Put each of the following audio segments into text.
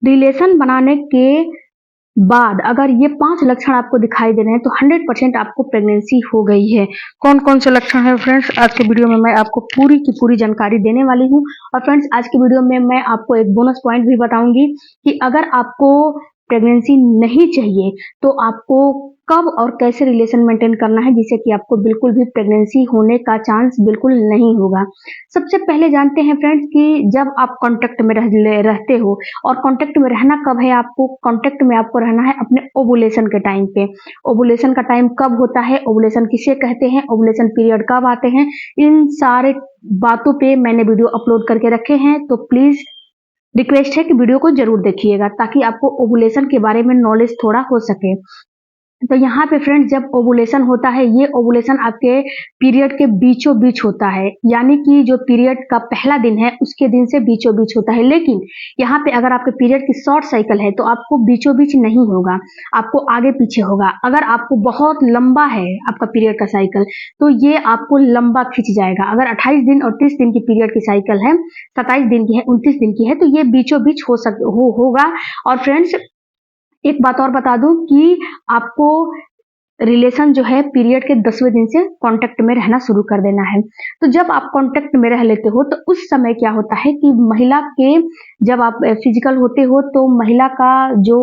Relation बनाने के बाद अगर ये 5 लक्षण आपको दिखाई दे रहे हैं तो 100% आपको प्रेगनेंसी हो गई है। कौन कौन से लक्षण है फ्रेंड्स, आज के वीडियो में मैं आपको पूरी की पूरी जानकारी देने वाली हूँ। और फ्रेंड्स, आज के वीडियो में मैं आपको एक बोनस पॉइंट भी बताऊंगी कि अगर आपको प्रेगनेंसी नहीं चाहिए तो आपको कब और कैसे रिलेशन मेंटेन करना है जिससे कि आपको बिल्कुल भी प्रेगनेंसी होने का चांस बिल्कुल नहीं होगा। सबसे पहले जानते हैं फ्रेंड्स कि जब आप कांटेक्ट में रहते हो, और कांटेक्ट में रहना कब है, आपको कांटेक्ट में आपको रहना है अपने ओवुलेशन के टाइम पे। ओवुलेशन का टाइम कब होता है, ओवुलेशन किसे कहते हैं, ओवुलेशन पीरियड कब आते हैं, इन सारे बातों पे मैंने वीडियो अपलोड करके रखे हैं। तो प्लीज रिक्वेस्ट है कि वीडियो को जरूर देखिएगा ताकि आपको ओवुलेशन के बारे में नॉलेज थोड़ा हो सके। तो यहाँ पे फ्रेंड्स, जब ओवुलेशन होता है, ये ओवुलेशन आपके पीरियड के बीचों बीच होता है, यानी कि जो पीरियड का पहला दिन है उसके दिन से बीचों बीच होता है। लेकिन यहाँ पे अगर आपके पीरियड की शॉर्ट साइकिल है तो आपको बीचों बीच नहीं होगा, आपको आगे पीछे होगा। अगर आपको बहुत लंबा है आपका पीरियड का साइकिल तो ये आपको लंबा खींच जाएगा। अगर 28 दिन और 30 दिन की पीरियड की साइकिल है, 27 दिन की है, 29 दिन की है, तो ये बीचों बीच होगा। और फ्रेंड्स, एक बात और बता दूं कि आपको रिलेशन जो है पीरियड के 10वें दिन से कांटेक्ट में रहना शुरू कर देना है। तो जब आप कांटेक्ट में रह लेते हो तो उस समय क्या होता है कि महिला के, जब आप फिजिकल होते हो तो महिला का जो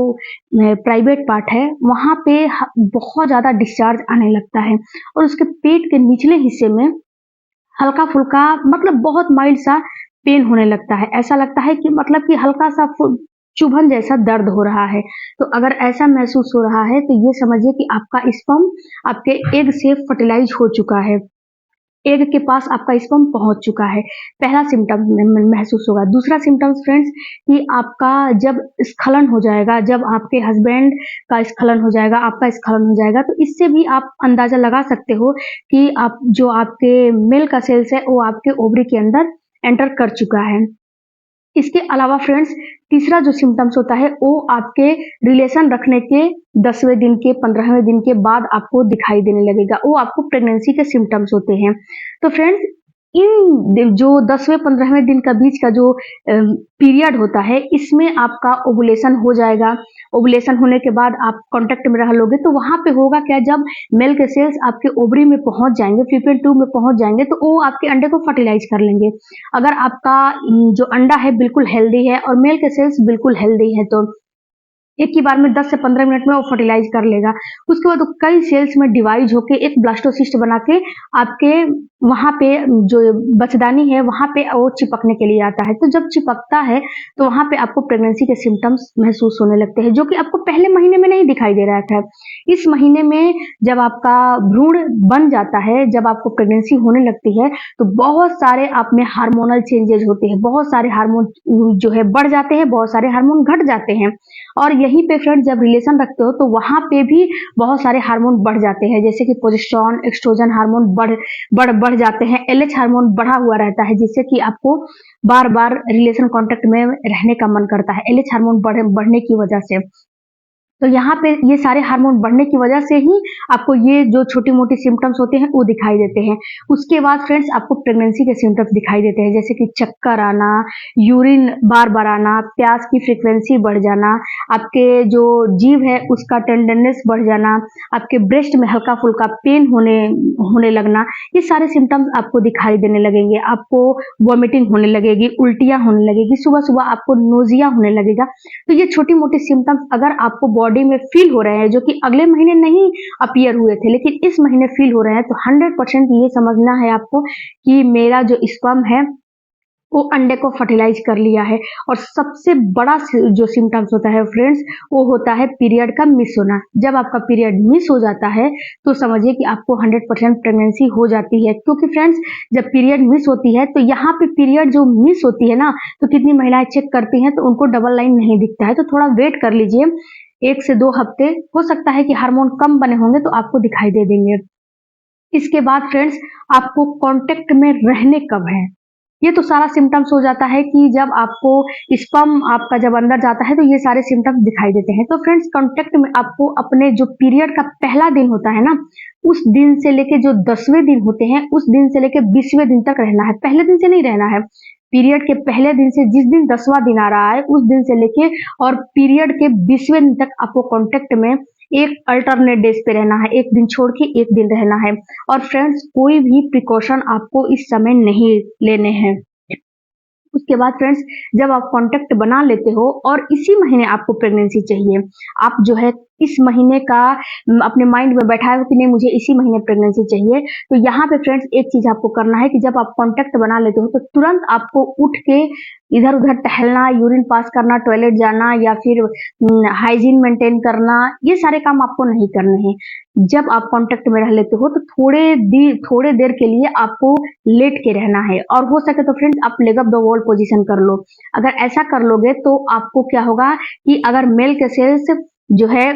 प्राइवेट पार्ट है वहां पे बहुत ज्यादा डिस्चार्ज आने लगता है, और उसके पेट के निचले हिस्से में हल्का फुल्का, मतलब बहुत माइल्ड सा पेन होने लगता है। ऐसा लगता है कि मतलब कि हल्का सा चुभन जैसा दर्द हो रहा है। तो अगर ऐसा महसूस हो रहा है तो ये समझिए कि आपका स्पर्म आपके एग से फर्टिलाइज हो चुका है, एग के पास आपका स्पर्म पहुंच चुका है। पहला सिम्टम महसूस होगा। दूसरा सिम्टम्स फ्रेंड्स, कि आपका जब स्खलन हो जाएगा, जब आपके हस्बैंड का स्खलन हो जाएगा, आपका स्खलन हो जाएगा, तो इससे भी आप अंदाजा लगा सकते हो कि आप जो आपके मेल का सेल्स है वो आपके ओवरी के अंदर एंटर कर चुका है। इसके अलावा फ्रेंड्स, तीसरा जो सिम्टम्स होता है वो आपके रिलेशन रखने के 10वें दिन के 15वें दिन के बाद आपको दिखाई देने लगेगा, वो आपको प्रेगनेंसी के सिम्टम्स होते हैं। तो फ्रेंड्स, इन जो 10वें 15वें दिन का बीच का जो पीरियड होता है इसमें आपका ओवुलेशन हो जाएगा। ओवुलेशन होने के बाद आप कांटेक्ट में रह लोगे तो वहां पे होगा क्या, जब मेल के सेल्स आपके ओवरी में पहुंच जाएंगे, फीपेन ट्यूब में पहुंच जाएंगे, तो वो आपके अंडे को फर्टिलाइज कर लेंगे। अगर आपका जो अंडा है बिल्कुल हेल्दी है और मेल के सेल्स बिल्कुल हेल्दी है तो एक ही बार में 10 से 15 मिनट में वो फर्टिलाइज कर लेगा। उसके बाद वो कई सेल्स में डिवाइड होके एक ब्लास्टोसिस्ट बना के आपके वहां पे जो बचदानी है वहां पे वो चिपकने के लिए आता है। तो जब चिपकता है तो वहां पे आपको प्रेगनेंसी के सिम्टम्स महसूस होने लगते हैं, जो कि आपको पहले महीने में नहीं दिखाई दे रहा था। इस महीने में जब आपका भ्रूण बन जाता है, जब आपको प्रेगनेंसी होने लगती है, तो बहुत सारे आप में हार्मोनल चेंजेस होते हैं, बहुत सारे हार्मोन जो है बढ़ जाते हैं, बहुत सारे हार्मोन घट जाते हैं। और यहीं पे फ्रेंड, जब रिलेशन रखते हो तो वहां पे भी बहुत सारे हार्मोन बढ़ जाते हैं, जैसे कि प्रोजेस्टेरोन, एस्ट्रोजन हार्मोन बढ़ जाते हैं। एलएच हार्मोन बढ़ा हुआ रहता है जिससे कि आपको बार बार रिलेशन कांटेक्ट में रहने का मन करता है, एलएच हार्मोन बढ़ने की वजह से। तो यहाँ पे ये सारे हार्मोन बढ़ने की वजह से ही आपको ये जो छोटी मोटी सिम्टम्स होते हैं वो दिखाई देते हैं। उसके बाद फ्रेंड्स, आपको प्रेगनेंसी के सिम्टम्स दिखाई देते हैं, जैसे कि चक्कर आना, यूरिन बार बार आना, प्यास की फ्रीक्वेंसी बढ़ जाना, आपके जो जीभ है उसका टेंडरनेस बढ़ जाना, आपके ब्रेस्ट में हल्का फुल्का पेन होने लगना, ये सारे सिम्टम्स आपको दिखाई देने लगेंगे। आपको वॉमिटिंग होने लगेगी, उल्टियां होने लगेगी, सुबह सुबह आपको नोजिया होने लगेगा। तो ये छोटी मोटी सिम्टम्स अगर आपको बॉडी में फील हो रहे हैं, जो कि अगले महीने नहीं अपीयर हुए थे लेकिन इस महीने फील हो रहे हैं, तो 100% ये समझना है आपको कि मेरा जो स्पर्म है वो अंडे को फर्टिलाइज कर लिया है। और सबसे बड़ा जो सिम्टम्स होता है फ्रेंड्स, वो होता है पीरियड का मिस होना। जब आपका पीरियड मिस हो जाता है तो समझिए कि आपको 100% प्रेगनेंसी हो जाती है। क्योंकि फ्रेंड्स, जब पीरियड मिस होती है तो यहाँ पे पीरियड जो मिस होती है ना, तो कितनी महिलाएं चेक करती हैं तो उनको डबल लाइन नहीं दिखता है, तो थोड़ा वेट कर लीजिए, 1 से 2 हफ्ते हो सकता है कि हार्मोन कम बने होंगे तो आपको दिखाई दे देंगे। इसके बाद फ्रेंड्स, आपको कांटेक्ट में रहने कब है, ये तो सारा सिम्टम्स हो जाता है कि जब आपको स्पर्म आपका जब अंदर जाता है तो ये सारे सिम्टम्स दिखाई देते हैं। तो फ्रेंड्स, कांटेक्ट में आपको अपने जो पीरियड का पहला दिन होता है ना, उस दिन से लेके जो 10वें दिन होते हैं उस दिन से लेके 20वें दिन तक रहना है, पहले दिन से नहीं रहना है। पीरियड के पहले दिन से जिस दिन 10वां दिन आ रहा है उस दिन से लेके और पीरियड के 20वें दिन तक आपको कांटेक्ट में एक अल्टरनेट डेज पे रहना है, एक दिन छोड़ के एक दिन रहना है। और फ्रेंड्स कोई भी प्रिकॉशन आपको इस समय नहीं लेने हैं। उसके बाद फ्रेंड्स जब आप कांटेक्ट बना लेते हो और इसी महीने आपको प्रेगनेंसी चाहिए, आप जो है इस महीने का अपने माइंड में बैठाए हो कि नहीं मुझे इसी महीने प्रेगनेंसी चाहिए, तो यहाँ पे फ्रेंड्स एक चीज आपको करना है कि जब आप कांटेक्ट बना लेते हो तो तुरंत आपको उठ के इधर उधर टहलना, यूरिन पास करना, टॉयलेट जाना या फिर हाइजीन मेंटेन करना, ये सारे काम आपको नहीं करने हैं। जब आप कांटेक्ट में रह लेते हो तो थोड़े देर के लिए आपको लेट के रहना है और हो सके तो फ्रेंड्स आप leg up the wall position कर लो। अगर ऐसा कर लोगे तो आपको क्या होगा कि अगर मेल के सेल्स जो है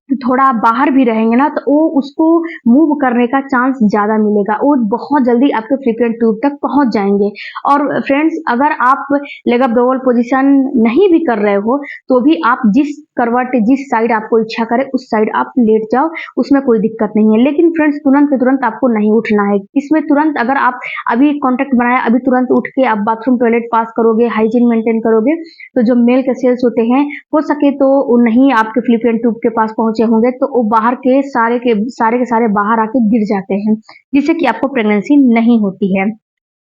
थोड़ा बाहर भी रहेंगे ना तो वो उसको मूव करने का चांस ज़्यादा मिलेगा, वो बहुत जल्दी आपके फ्रीक्वेंट ट्यूब तक पहुंच जाएंगे। और फ्रेंड्स अगर आप leg up the wall position नहीं भी कर रहे हो तो भी आप जिस करवट जिस साइड आपको इच्छा करे उस साइड आप लेट जाओ, उसमें कोई दिक्कत नहीं है। लेकिन फ्रेंड्स तुरंत के तुरंत आपको नहीं उठना है इसमें। तुरंत अगर आप अभी कॉन्टेक्ट बनाया अभी तुरंत उठ के आप बाथरूम टॉयलेट पास करोगे, हाइजीन मेंटेन करोगे, तो जो मेल के सेल्स होते हैं हो सके तो वो नहीं आपके फ्लिपियन ट्यूब के पास पहुंचे होंगे तो वो बाहर के सारे बाहर आके गिर जाते हैं, जिससे कि आपको प्रेगनेंसी नहीं होती है।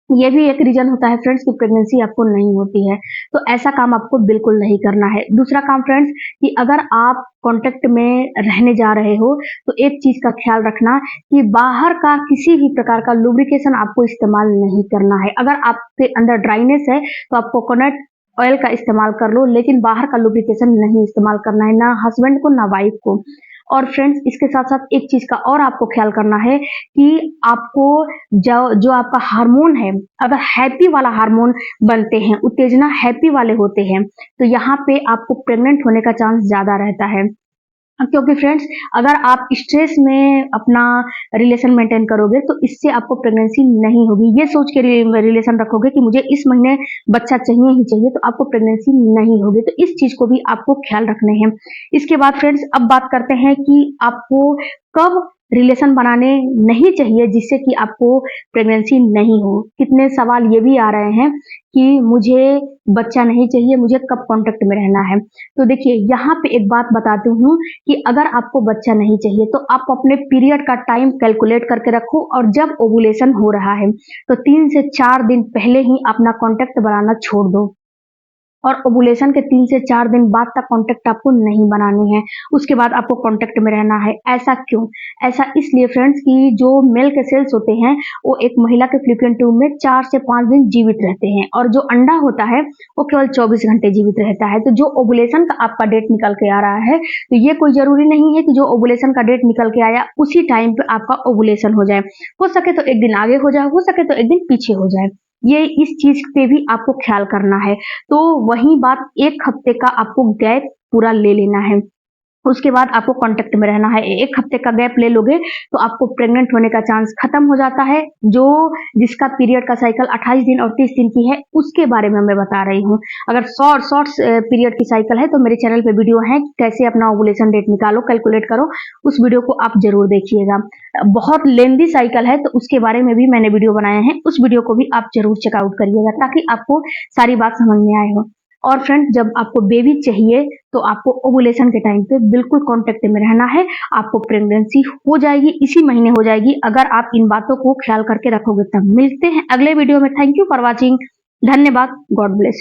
ये भी एक रीजन होता है फ्रेंड्स कि प्रेगनेंसी आपको नहीं होती है, तो ऐसा काम आपको बिल्कुल नहीं करना है। दूसरा काम फ्रेंड्स कि अगर आप कांटेक्ट में रहने जा रहे हो तो एक चीज का ख्याल रखना कि बाहर का किसी भी प्रकार का लुब्रिकेशन आपको इस्तेमाल नहीं करना है। अगर आपके अंदर ड्राइनेस है तो आप कोकोनट ऑयल का इस्तेमाल कर लो, लेकिन बाहर का लुब्रिकेशन नहीं इस्तेमाल करना है, ना हस्बैंड को ना वाइफ को। और फ्रेंड्स इसके साथ साथ एक चीज का और आपको ख्याल करना है कि आपको जो आपका हार्मोन है, अगर हैप्पी वाला हार्मोन बनते हैं, उत्तेजना हैप्पी वाले होते हैं, तो यहाँ पे आपको प्रेग्नेंट होने का चांस ज्यादा रहता है। क्योंकि फ्रेंड्स अगर आप स्ट्रेस में अपना रिलेशन मेंटेन करोगे तो इससे आपको प्रेगनेंसी नहीं होगी। ये सोच के रिलेशन रखोगे कि मुझे इस महीने बच्चा चाहिए ही चाहिए, तो आपको प्रेगनेंसी नहीं होगी। तो इस चीज को भी आपको ख्याल रखने हैं। इसके बाद फ्रेंड्स अब बात करते हैं कि आपको कब रिलेशन बनाने नहीं चाहिए जिससे कि आपको प्रेगनेंसी नहीं हो। कितने सवाल ये भी आ रहे हैं कि मुझे बच्चा नहीं चाहिए, मुझे कब कांटेक्ट में रहना है। तो देखिए यहाँ पे एक बात बताती हूँ कि अगर आपको बच्चा नहीं चाहिए तो आप अपने पीरियड का टाइम कैलकुलेट करके रखो और जब ओवुलेशन हो रहा है तो 3 से 4 दिन पहले ही अपना कांटेक्ट बनाना छोड़ दो और ओवुलेशन के 3 से 4 दिन बाद तक कांटेक्ट आपको नहीं बनाने हैं। उसके बाद आपको कांटेक्ट में रहना है। ऐसा क्यों? ऐसा इसलिए फ्रेंड्स कि जो मेल के सेल्स होते हैं वो एक महिला के फ्लिपियन ट्यूब में 4 से 5 दिन जीवित रहते हैं और जो अंडा होता है वो केवल 24 घंटे जीवित रहता है। तो जो ओवुलेशन का आपका डेट निकल के आ रहा है तो ये कोई जरूरी नहीं है कि जो ओवुलेशन का डेट निकल के आया उसी टाइम पे आपका ओवुलेशन हो जाए। हो सके तो एक दिन आगे हो जाए, हो सके तो एक दिन पीछे हो जाए। ये इस चीज पे भी आपको ख्याल करना है। तो वही बात 1 हफ्ते का आपको गैप पूरा ले लेना है। उसके बाद आपको कांटेक्ट में रहना है। 1 हफ्ते का गैप ले लोगे तो आपको प्रेग्नेंट होने का चांस खत्म हो जाता है। जिसका पीरियड का साइकिल 28 दिन और 30 दिन की है उसके बारे में मैं बता रही हूँ। अगर शॉर्ट पीरियड की साइकिल है तो मेरे चैनल पे वीडियो है कैसे अपना ओवुलेशन डेट निकालो, कैलकुलेट करो, उस वीडियो को आप जरूर देखिएगा। बहुत लेंदी साइकिल है तो उसके बारे में भी मैंने वीडियो बनाए हैं, उस वीडियो को भी आप जरूर चेकआउट करिएगा ताकि आपको सारी बात समझ में आए हो। और फ्रेंड जब आपको बेबी चाहिए तो आपको ओवुलेशन के टाइम पे बिल्कुल कांटेक्ट में रहना है। आपको प्रेगनेंसी हो जाएगी, इसी महीने हो जाएगी अगर आप इन बातों को ख्याल करके रखोगे। तब मिलते हैं अगले वीडियो में। Thank you for watching. धन्यवाद। God bless.